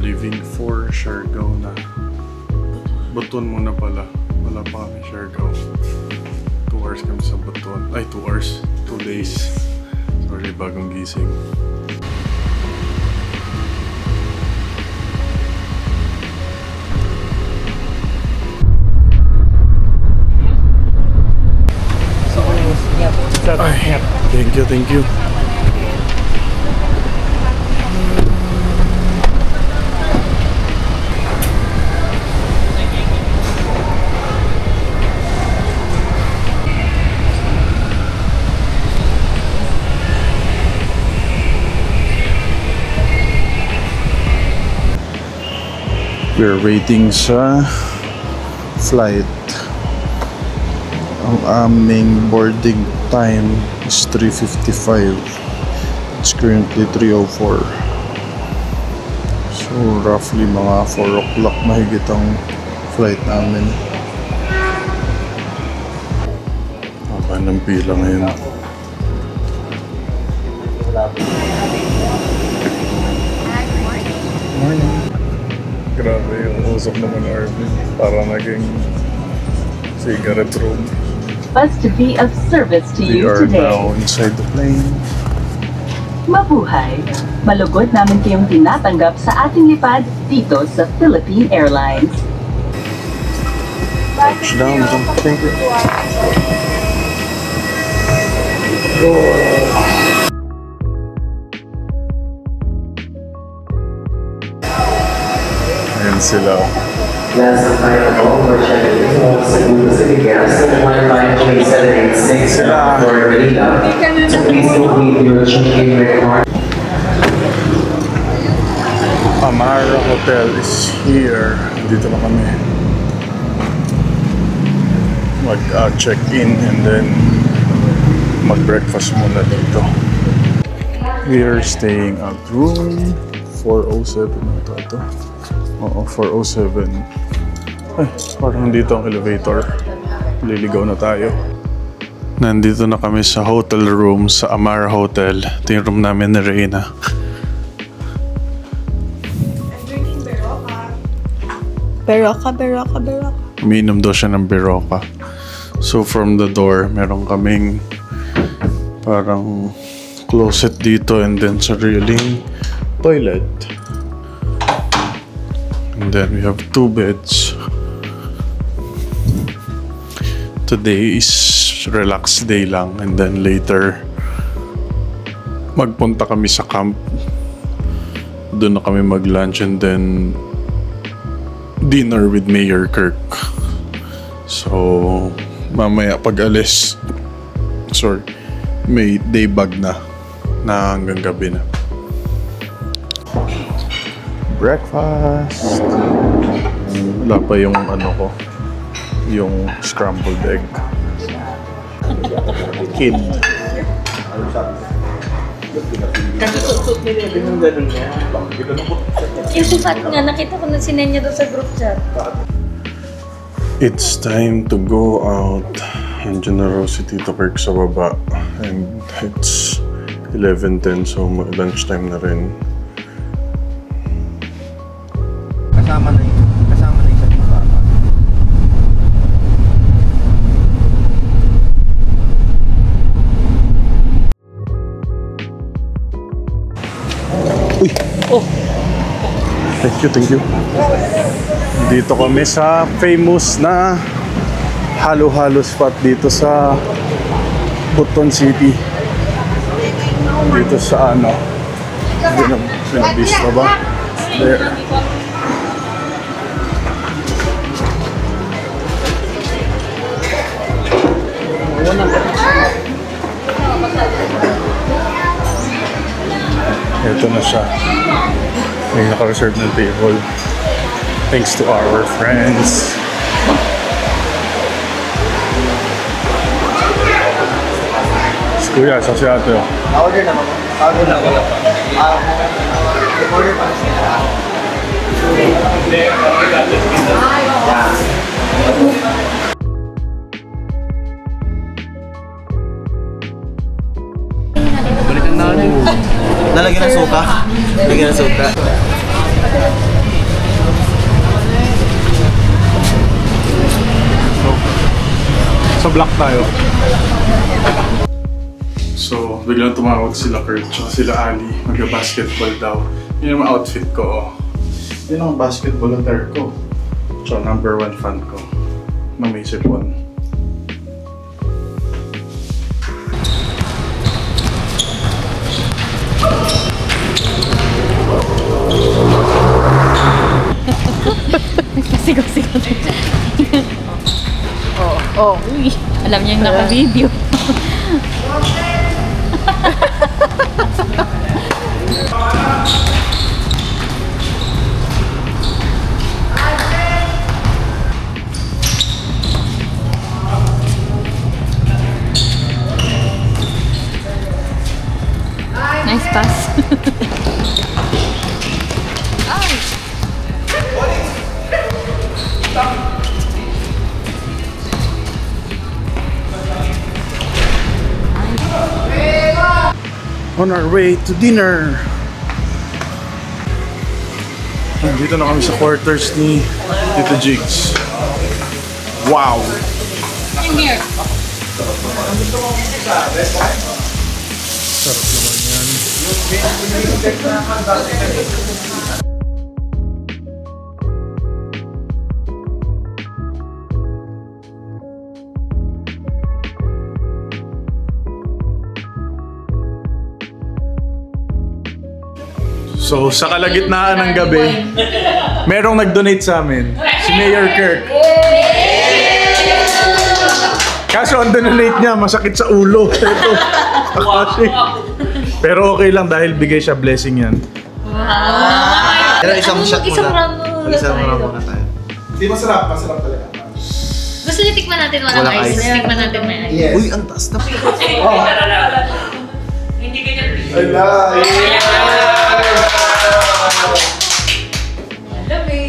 leaving for Siargao na. Butuan muna pala. Wala pa kami Siargao. 2 hours kami sa Butuan. Ay, 2 hours. 2 days. Sorry, bagong gising. Ay, thank you, thank you. We're waiting sa flight. Ang aming boarding time is 3:55. It's currently 3:04. So roughly mga 4 o'clock mahigit ang flight namin. Haba ng pila ngayon. Morning. Grabe yung usok naman Arvin. Para naging cigarette room. Us to be of service to you today. We are now inside the plane. Mabuhay! Malugod namin kayong tinatanggap sa ating lipad dito sa Philippine Airlines. Touchdown. Thank you. Ayan sila. Last flight of all for checking in on Cebu Pacific Airlines flight 2786 for Manila. So please complete your check-in record. Amara Hotel is here. Dito na kami. Mag-check-in and then mag-breakfast muna dito. We are staying at room 407 ito. Oo, 407. Ay, parang dito ang elevator. Liligaw na tayo. Nandito na kami sa hotel room sa Amara Hotel. Ito yung room namin ni Reyna. Berocca. Umiinom daw siya ng Berocca. So from the door, meron kaming parang closet dito and then sariling toilet. And then we have 2 beds. Today is relax day lang and then later magpunta kami sa camp. Doon na kami mag-lunch and then dinner with Mayor Kirk. So mamaya pag alis, sorry, may day bag na hanggang gabi na. Breakfast. Wala pa yung ano ko, yung scrambled egg. Kid. Kasusot nila yung gano'n niya. Yung fact nga, nakita ko na sinenya doon sa group chat. It's time to go out. Andiyan na raw si Tito Kirk sa baba. And it's 11:10 so lunchtime na rin. Kasama na yung isang bata. Uy! Oh! Thank you. Dito kami sa famous na halo-halo spot dito sa Butuan City. Dito sa ano? Binabista ba? There. Ito na siya. May naka-reserve ng table. Thanks to our friends. Si Kuya, sa si ate. Order na mo? Order na, wala pa. Order pa siya. Balikan na natin. Lalagyan ng suka. Lalagyan ng suka. Nasa block tayo. So, biglang tumawag sila Kurt tsaka sila Ali. Mag-basketball daw. Yun yung outfit ko, oh. Yun ang basketball attire ko. So, number 1 fan ko. Na may sipon. Sigaw-sigaw. Oh. Uy, alam niya yung naka-video. Nice pass. On our way to dinner. Dito na kami sa quarters ni Tito Jigs. Wow! I'm here. Sarap naman yan. So, sa kalagitnaan ng gabi, merong nag-donate sa amin. Si Mayor Kirk. Kaso ang donate niya, masakit sa ulo. Ito. Pero okay lang dahil bigay siya blessing yan. Pero isang shot muna. Isang round muna. Isang round muna tayo. Hindi masarap talaga. Gusto niyo tikman natin walang Walang ice? ice. Tikman natin may ice. Yes. Uy, ang taas na. Hindi ganyan. Ala! Dami.